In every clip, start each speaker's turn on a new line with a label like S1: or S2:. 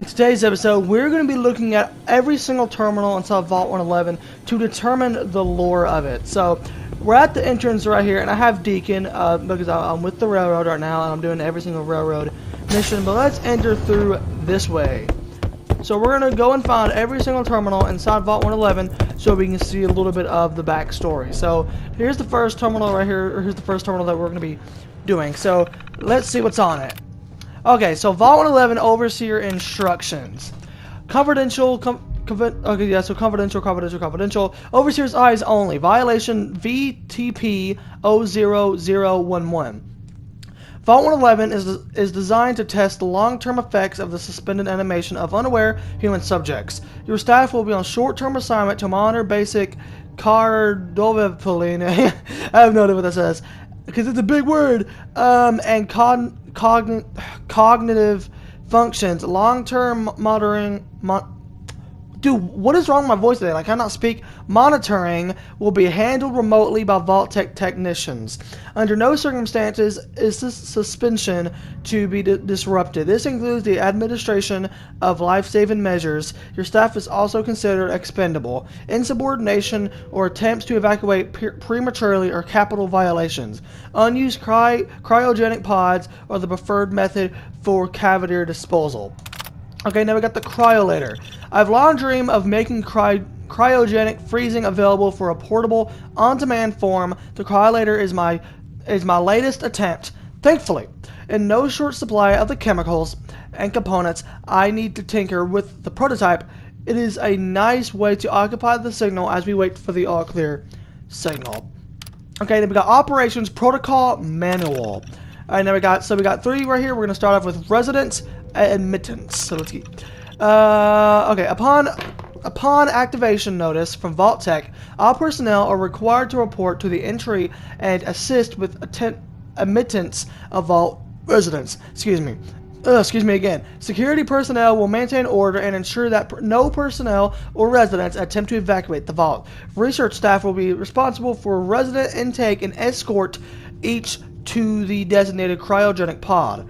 S1: Today's episode, we're going to be looking at every single terminal inside Vault 111 to determine the lore of it. So, we're at the entrance right here, and I have Deacon because I'm with the railroad right now, and I'm doing every single railroad mission. But let's enter through this way. So we're going to go and find every single terminal inside Vault 111 so we can see a little bit of the backstory. So, here's the first terminal right here, or here's the first terminal that we're going to be doing. So, let's see what's on it. Okay, so Vault 111 Overseer Instructions. Confidential, confidential. Overseer's eyes only. Violation VTP 00011. Vault 111 is designed to test the long-term effects of the suspended animation of unaware human subjects. Your staff will be on short-term assignment to monitor basic cardiovepoline. I have no idea what that says, because it's a big word. And cognitive functions, long-term monitoring. Dude, what is wrong with my voice today? I cannot speak. Monitoring will be handled remotely by vault-tec technicians. Under no circumstances is this suspension to be disrupted. This includes the administration of life-saving measures. Your staff is also considered expendable. Insubordination or attempts to evacuate prematurely are capital violations. Unused cryogenic pods are the preferred method for cavalier disposal. Okay, now we got the cryolator. I've long dreamed of making cryogenic freezing available for a portable, on-demand form. The cryolator is my latest attempt. Thankfully, in no short supply of the chemicals and components I need to tinker with the prototype, it is a nice way to occupy the signal as we wait for the all-clear signal. Okay, then we got Operations Protocol Manual. Alright, now we got three right here. We're going to start off with residence admittance. So let's get okay, upon activation notice from vault-tec, all personnel are required to report to the entry and assist with admittance of vault residents. Excuse me again. Security personnel will maintain order and ensure that no personnel or residents attempt to evacuate the vault. Research staff will be responsible for resident intake and escort each to the designated cryogenic pod.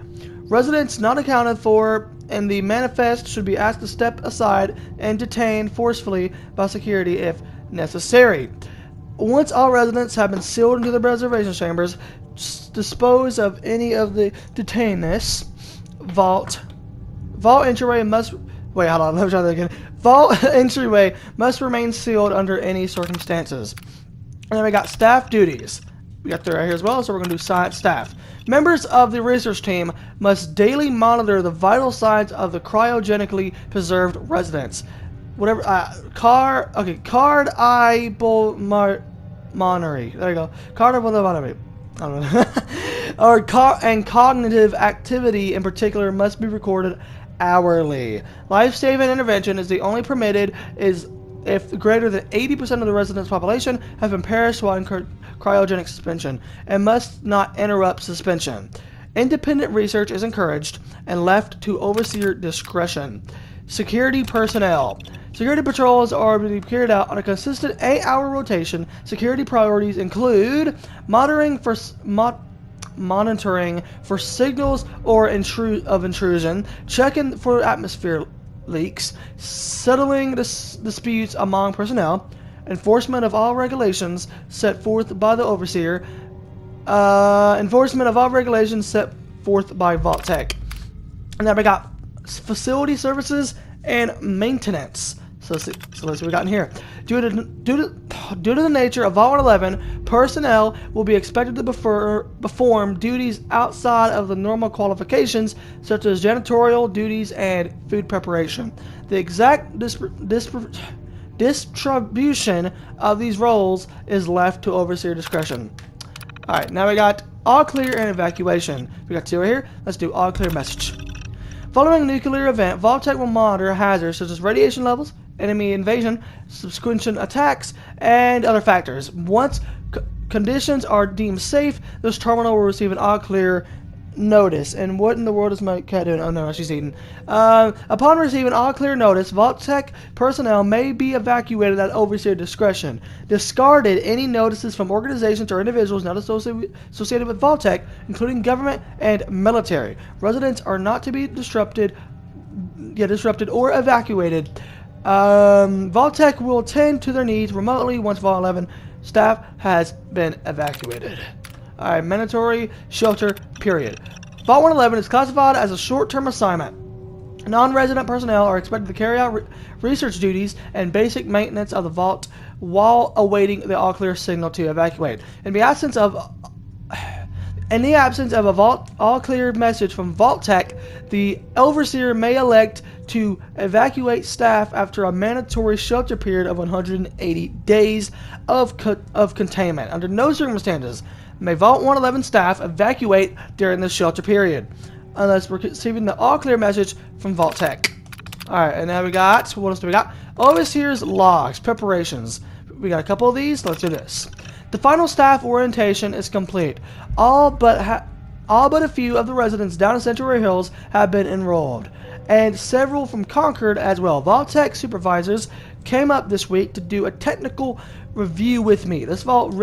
S1: Residents not accounted for in the manifest should be asked to step aside and detained forcefully by security if necessary. Once all residents have been sealed into the reservation chambers, dispose of any of the detainees. Vault entryway must wait. Hold on. Let me try that again. Vault entryway must remain sealed under any circumstances. And then we got staff duties. We got that right here as well, so we're going to do science staff. Members of the research team must daily monitor the vital signs of the cryogenically preserved residents. Whatever, card eye monitoring. There you go. Card monitoring. I don't know. And cognitive activity in particular must be recorded hourly. Life-saving intervention is the only permitted if greater than 80% of the residents' population have been perished while in cryogenic suspension and must not interrupt suspension. Independent research is encouraged and left to overseer discretion. Security personnel. Security patrols are to be carried out on a consistent 8-hour rotation. Security priorities include monitoring for signals or intrusion, checking for atmosphere leaks, settling disputes among personnel, enforcement of all regulations set forth by the overseer, enforcement of all regulations set forth by vault-tec. And then we got facility services and maintenance. So let's see what we got in here. Due to the nature of Vault 111, personnel will be expected to perform duties outside of the normal qualifications, such as janitorial duties and food preparation. The exact distribution of these roles is left to overseer discretion. Alright, now we got all clear and evacuation. We got two right here. Let's do all clear message. Following a nuclear event, vault-tec will monitor hazards such as radiation levels, enemy invasion, subsequent attacks, and other factors. Once conditions are deemed safe, this terminal will receive an all clear notice. And what in the world is my cat doing? Oh no, she's eating. Upon receiving all clear notice, vault-tec personnel may be evacuated at overseer discretion. Discarded any notices from organizations or individuals not associated with vault-tec, including government and military. Residents are not to be disrupted disrupted or evacuated. Vault-tec will tend to their needs remotely once Vault 11 staff has been evacuated. Alright, mandatory shelter period. Vault 111 is classified as a short-term assignment. Non-resident personnel are expected to carry out research duties and basic maintenance of the vault while awaiting the all-clear signal to evacuate. In the absence of a vault all-clear message from vault-tec, the overseer may elect to evacuate staff after a mandatory shelter period of 180 days of containment. Under no circumstances may Vault 111 staff evacuate during the shelter period, unless we're receiving the all-clear message from vault-tec. Alright, and now we got, what else do we got? Overseer's logs, preparations. We got a couple of these, let's do this. The final staff orientation is complete. All but a few of the residents down in Century Hills have been enrolled, and several from Concord as well. Vault-tec supervisors came up this week to do a technical review with me. This vault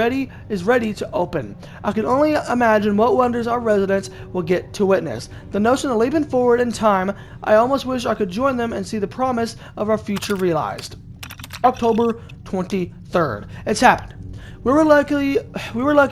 S1: is ready to open. I can only imagine what wonders our residents will get to witness. The notion of leaping forward in time, I almost wish I could join them and see the promise of our future realized. October 23rd. It's happened. We were lucky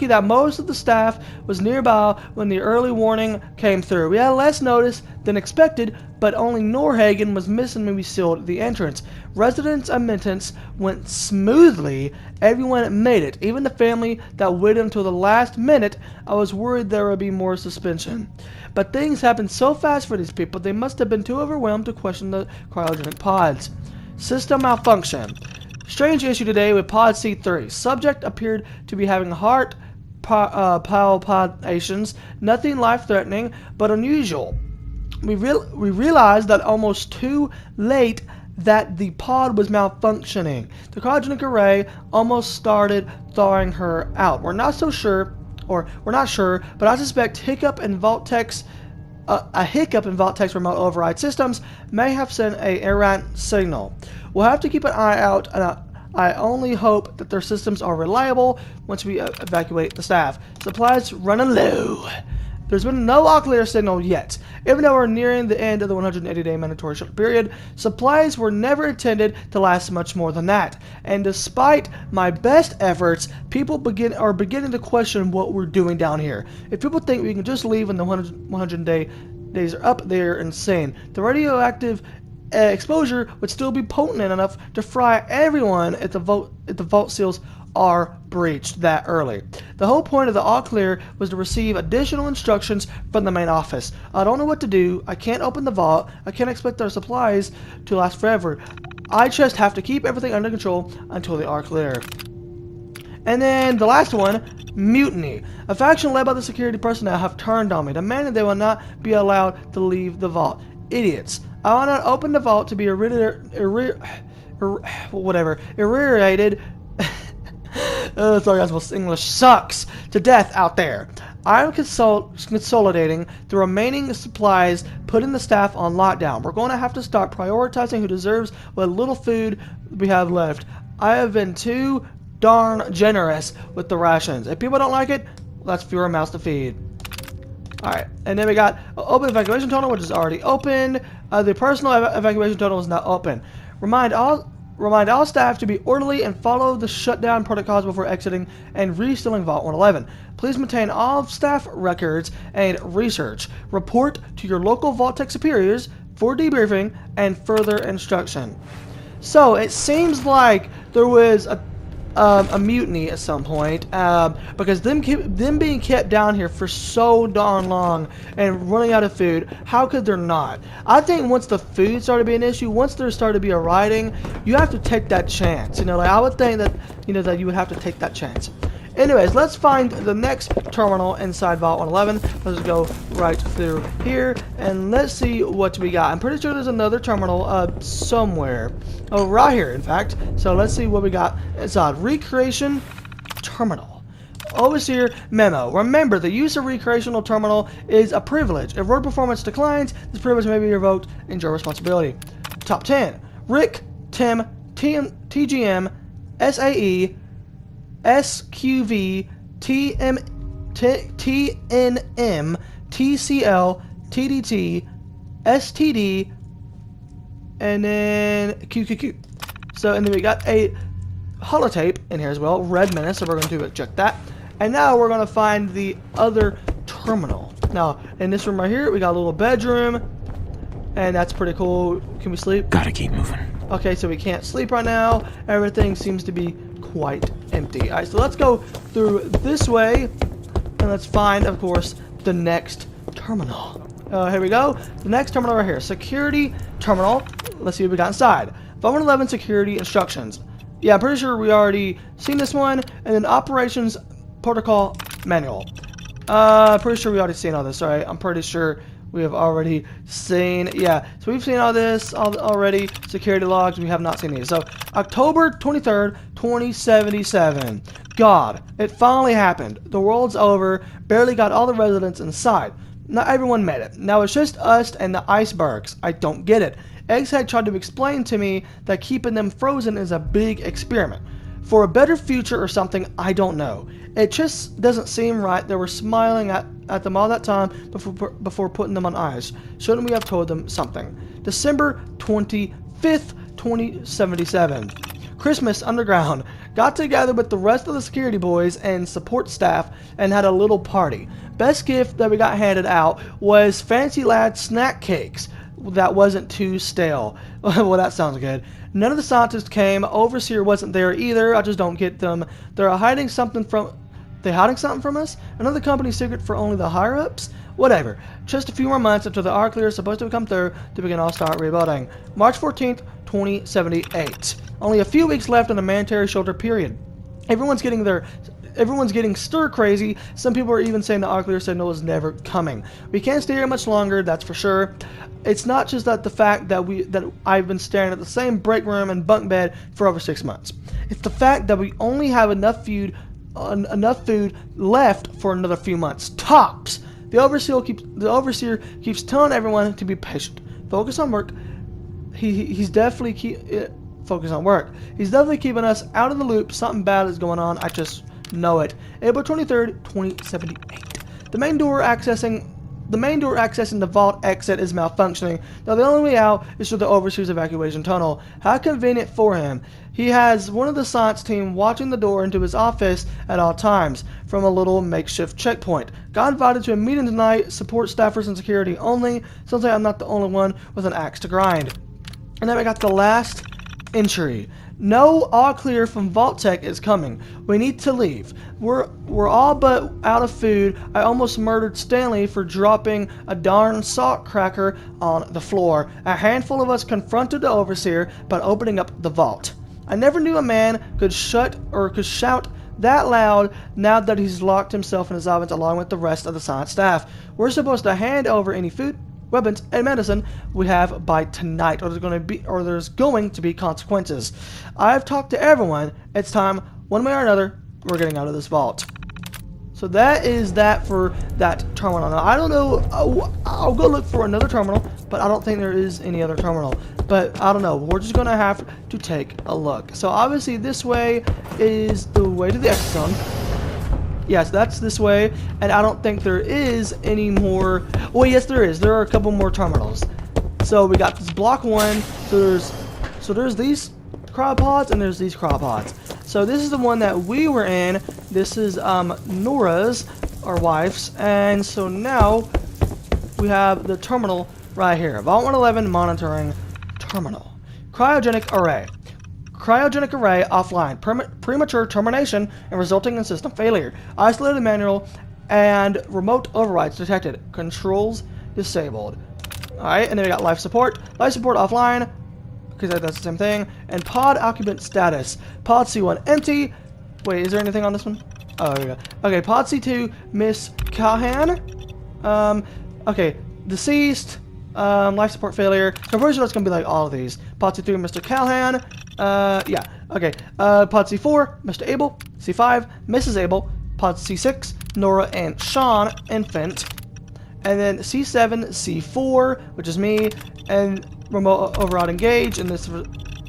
S1: that most of the staff was nearby when the early warning came through. We had less notice than expected, but only Norhagen was missing when we sealed the entrance. Residents' admittance went smoothly. Everyone made it, even the family that waited until the last minute. I was worried there would be more suspension. But things happened so fast for these people, they must have been too overwhelmed to question the cryogenic pods. System malfunction. Strange issue today with pod C3. Subject appeared to be having heart palpitations. Nothing life-threatening, but unusual. We realized that almost too late that the pod was malfunctioning. The cryogenic array almost started thawing her out. We're not sure, but I suspect a hiccup in vault-tec's remote override systems may have sent an errant signal. We'll have to keep an eye out, and I only hope that their systems are reliable once we evacuate the staff. Supplies running low. There's been no all-clear signal yet. Even though we're nearing the end of the 180-day mandatory shelter period, supplies were never intended to last much more than that. And despite my best efforts, people are beginning to question what we're doing down here. If people think we can just leave when the 100 days are up, they're insane. The radioactive exposure would still be potent enough to fry everyone if the vault seals are breached that early. The whole point of the all-clear was to receive additional instructions from the main office. I don't know what to do. I can't open the vault. I can't expect our supplies to last forever. I just have to keep everything under control until they are clear. And then the last one, mutiny. A faction led by the security personnel have turned on me, demanding they will not be allowed to leave the vault. Idiots. I will not open the vault to be irradiated. Sorry guys, my English sucks to death out there. I'm consolidating the remaining supplies, putting the staff on lockdown. We're going to have to start prioritizing who deserves what little food we have left. I have been too darn generous with the rations. If people don't like it, that's fewer mouths to feed. Alright, and then we got open evacuation tunnel, which is already open. The personal evacuation tunnel is not open. Remind all staff to be orderly and follow the shutdown protocols before exiting and resealing Vault 111. Please maintain all staff records and research. Report to your local vault-tec superiors for debriefing and further instruction. So it seems like there was a mutiny at some point, because them being kept down here for so darn long and running out of food, how could there not? I think once the food started to be an issue, once there started to be a rioting, you have to take that chance. You know, like I would think that, you know, that you would have to take that chance. Anyways, let's find the next terminal inside Vault 111. Let's go right through here and let's see what we got. I'm pretty sure there's another terminal somewhere. Oh, right here, in fact. So let's see what we got inside. Recreation Terminal. Overseer memo. Remember, the use of recreational terminal is a privilege. If word performance declines, this privilege may be revoked and your responsibility. Top 10. Rick, Tim, TGM, SAE, SQV, TNM, TCL, TDT, STD, and then QQQ. So, and then we got a holotape in here as well, Red Menace, so we're going to check that. And now we're going to find the other terminal. Now, in this room right here, we got a little bedroom, and that's pretty cool. Can we sleep?
S2: Gotta keep moving.
S1: Okay, so we can't sleep right now. Everything seems to be quite empty. Alright, so let's go through this way, and let's find, of course, the next terminal. Here we go. The next terminal right here. Security terminal. Let's see what we got inside. Vault 111 security instructions. Yeah, I'm pretty sure we already seen this one. And then operations protocol manual. Pretty sure we already seen all this. Alright, I'm pretty sure we have already seen. Yeah, so we've seen all this already. Security logs, we have not seen these. So, October 23rd, 2077. God, it finally happened. The world's over. Barely got all the residents inside. Not everyone made it. Now it's just us and the icebergs. I don't get it. Egghead tried to explain to me that keeping them frozen is a big experiment. For a better future or something, I don't know. It just doesn't seem right. They were smiling at them all that time before putting them on ice. Shouldn't we have told them something? December 25th, 2077. Christmas Underground. Got together with the rest of the security boys and support staff and had a little party. Best gift that we got handed out was Fancy Lad snack cakes that wasn't too stale. Well, that sounds good. None of the scientists came. Overseer wasn't there either. I just don't get them. They're hiding something from us? Another company secret for only the higher-ups? Whatever. Just a few more months until the R-Clear is supposed to come through to begin all start rebuilding. March 14th, 2078. Only a few weeks left in the mandatory shelter period. Everyone's getting stir crazy. Some people are even saying the R-Clear signal is never coming. We can't stay here much longer, that's for sure. It's not just that the fact that I've been staring at the same break room and bunk bed for over 6 months. It's the fact that we only have enough food left for another few months. Tops. The overseer keeps telling everyone to be patient. Focus on work. He's definitely focus on work. He's definitely keeping us out of the loop. Something bad is going on. I just know it. April 23rd, 2078. The main door accessing the vault exit is malfunctioning. Now the only way out is through the overseer's evacuation tunnel. How convenient for him. He has one of the science team watching the door into his office at all times from a little makeshift checkpoint. Got invited to a meeting tonight. Support staffers and security only. Sounds like I'm not the only one with an axe to grind. And then we got the last entry. No all clear from vault-tec is coming. We need to leave. We're all but out of food. I almost murdered Stanley for dropping a darn salt cracker on the floor. A handful of us confronted the overseer by opening up the vault. I never knew a man could shout that loud now that he's locked himself in his ovens along with the rest of the science staff. We're supposed to hand over any food, weapons, and medicine we have by tonight, or there's going to be consequences. I've talked to everyone. It's time, one way or another, we're getting out of this vault. So that is that for that terminal. Now, I don't know. I'll go look for another terminal, but I don't think there is any other terminal. But I don't know. We're just going to have to take a look. So obviously this way is the way to the exit zone. Yes, that's this way, and I don't think there is any more. Well, yes, there is. There are a couple more terminals. So we got this block 1. So there's these cryopods and there's these cryopods. So this is the one that we were in. This is Nora's, our wife's, and so now we have the terminal right here. Vault 111 monitoring terminal. Cryogenic array. Cryogenic array offline. Premature termination and resulting in system failure. Isolated manual and remote overrides detected. Controls disabled. Alright, and then we got life support. Life support offline, because that's the same thing. And pod occupant status. Pod C1 empty. Wait, is there anything on this one? Oh, there we go. Okay, pod C2, Miss Callahan. Okay, deceased. Life support failure. So I'm pretty sure that's gonna be like all of these. Pod C3, Mr. Callahan. Yeah. Okay. Pod C4, Mr. Abel. C5, Mrs. Abel. Pod C6, Nora and Sean, infant. And then C7, C4, which is me, and remote override engage, and this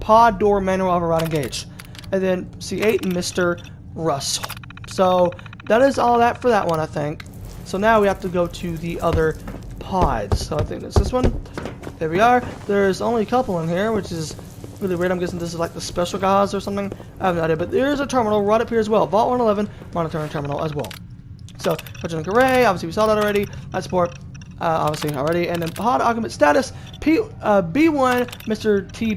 S1: pod door manual override engage. And then C8, Mr. Russell. So that is all that for that one, I think. So now we have to go to the other pod. pods. So I think it's this one. There we are. There's only a couple in here, which is really weird. I'm guessing this is like the special guys or something. I have no idea. But there's a terminal right up here as well. Vault 111 monitoring terminal as well. So, Project Array, obviously we saw that already. Light support, obviously already. And then pod augment status, B1, Mr. T,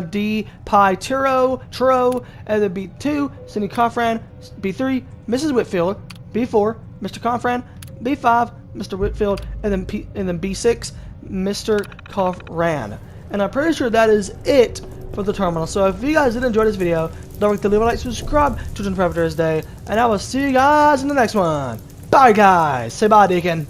S1: D, Pi, Turo, and then B2, Cindy Confran, B3, Mrs. Whitfield, B4, Mr. Confran, B5, Mr. Whitfield, and then B6, Mr. Confran. And I'm pretty sure that is it for the terminal. So if you guys did enjoy this video, don't forget to leave a like, subscribe to Children Forever Thursday, and I will see you guys in the next one. Bye guys. Say bye, Deacon.